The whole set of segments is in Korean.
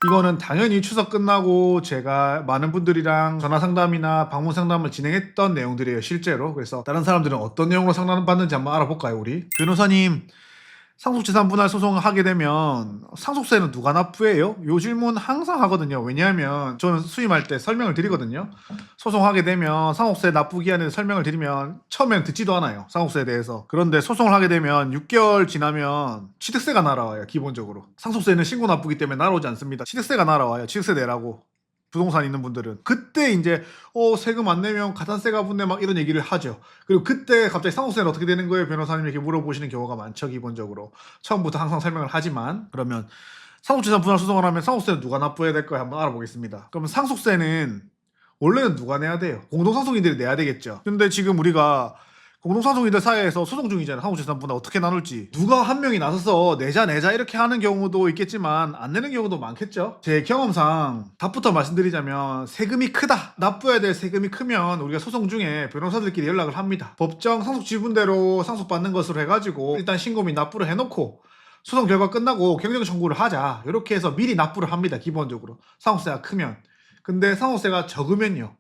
이거는 당연히 추석 끝나고 제가 많은 분들이랑 전화 상담이나 방문 상담을 진행했던 내용들이에요, 실제로. 그래서 다른 사람들은 어떤 내용으로 상담받는지 한번 알아볼까요, 우리? 변호사님, 상속재산 분할 소송을 하게 되면 상속세는 누가 납부해요? 요 질문 항상 하거든요. 왜냐하면 저는 수임할 때 설명을 드리거든요. 소송하게 되면 상속세 납부 기한에 대해서 설명을 드리면 처음엔 듣지도 않아요. 상속세에 대해서. 그런데 소송을 하게 되면 6개월 지나면 취득세가 날아와요. 기본적으로. 상속세는 신고 납부기 때문에 날아오지 않습니다. 취득세가 날아와요. 취득세 내라고. 부동산 있는 분들은 그때 이제 세금 안 내면 가산세가 붙네 막 이런 얘기를 하죠. 그리고 그때 갑자기 상속세는 어떻게 되는 거예요? 변호사님 이렇게 물어보시는 경우가 많죠. 기본적으로 처음부터 항상 설명을 하지만, 그러면 상속재산 분할 소송을 하면 상속세는 누가 납부해야 될까요? 한번 알아보겠습니다. 그러면 상속세는 원래는 누가 내야 돼요? 공동상속인들이 내야 되겠죠. 근데 지금 우리가 공동상속인들 사이에서 소송 중이잖아요. 상속재산 분할 어떻게 나눌지. 누가 한 명이 나서서 내자 이렇게 하는 경우도 있겠지만 안 내는 경우도 많겠죠. 제 경험상 답부터 말씀드리자면 세금이 크다, 납부해야 될 세금이 크면 우리가 소송 중에 변호사들끼리 연락을 합니다. 법정 상속 지분대로 상속받는 것으로 해가지고 일단 신고 및 납부를 해놓고 소송 결과 끝나고 경정 청구를 하자, 이렇게 해서 미리 납부를 합니다. 기본적으로 상속세가 크면. 근데 상속세가 적으면요,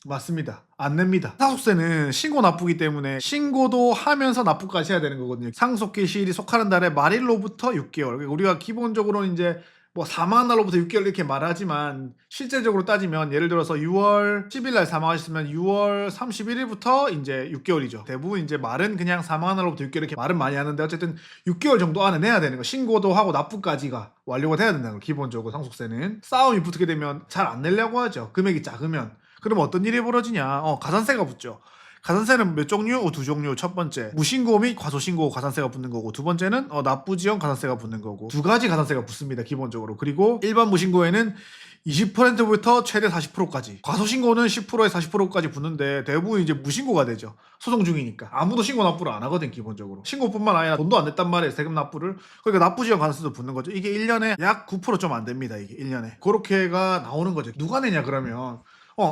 맞습니다. 안 냅니다. 상속세는 신고 납부기 때문에 신고도 하면서 납부까지 해야 되는 거거든요. 상속기일이 속하는 달의 말일로부터 6개월. 그러니까 우리가 기본적으로는 이제 뭐 사망한 날로부터 6개월 이렇게 말하지만 실제적으로 따지면 예를 들어서 6월 10일 날 사망하셨으면 6월 31일부터 이제 6개월이죠. 대부분 이제 말은 그냥 사망한 날로부터 6개월 이렇게 말은 많이 하는데 어쨌든 6개월 정도 안에 내야 되는 거. 신고도 하고 납부까지가 완료가 돼야 된다는 거. 기본적으로 상속세는 싸움이 붙게 되면 잘 안 내려고 하죠. 금액이 작으면. 그럼 어떤 일이 벌어지냐? 가산세가 붙죠. 가산세는 몇 종류? 두 종류. 첫 번째, 무신고 및 과소신고 가산세가 붙는 거고, 두 번째는 납부지연 가산세가 붙는 거고, 두 가지 가산세가 붙습니다. 기본적으로. 그리고 일반 무신고에는 20%부터 최대 40%까지, 과소신고는 10%에 40%까지 붙는데 대부분 이제 무신고가 되죠. 소송 중이니까 아무도 신고 납부를 안 하거든. 기본적으로 신고뿐만 아니라 돈도 안 냈단 말이에요. 세금 납부를. 그러니까 납부지연 가산세도 붙는 거죠. 이게 1년에 약 9% 좀 안 됩니다. 이게 1년에 그렇게가 나오는 거죠. 누가 내냐 그러면,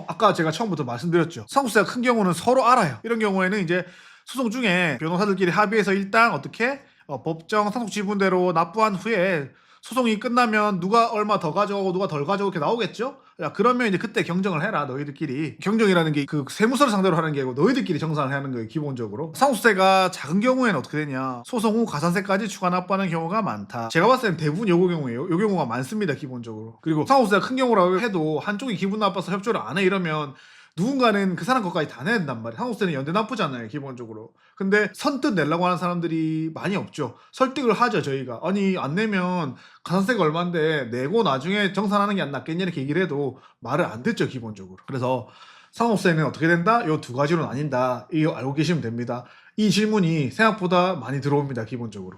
아까 제가 처음부터 말씀드렸죠. 상속세가 큰 경우는 서로 알아요. 이런 경우에는 이제 소송 중에 변호사들끼리 합의해서 일단 어떻게 법정 상속 지분대로 납부한 후에 소송이 끝나면 누가 얼마 더 가져가고 누가 덜 가져오고 이렇게 나오겠죠? 야, 그러면 이제 그때 경정을 해라, 너희들끼리. 경정이라는 게 그 세무서를 상대로 하는 게 아니고 너희들끼리 정산을 하는 거예요, 기본적으로. 상속세가 작은 경우에는 어떻게 되냐? 소송 후 가산세까지 추가 납부하는 경우가 많다. 제가 봤을 때는 대부분 요 경우예요. 요 경우가 많습니다, 기본적으로. 그리고 상속세가 큰 경우라고 해도 한쪽이 기분 나빠서 협조를 안 해 이러면 누군가는 그 사람 것까지 다 내야 된단 말이에요. 상속세는 연대 납부잖아요, 기본적으로. 근데 선뜻 내려고 하는 사람들이 많이 없죠. 설득을 하죠, 저희가. 아니, 안 내면 가산세가 얼만데 내고 나중에 정산하는 게 안 낫겠냐 이렇게 얘기를 해도 말을 안 듣죠, 기본적으로. 그래서 상속세는 어떻게 된다? 요 두 가지로 나뉜다. 이거 알고 계시면 됩니다. 이 질문이 생각보다 많이 들어옵니다, 기본적으로.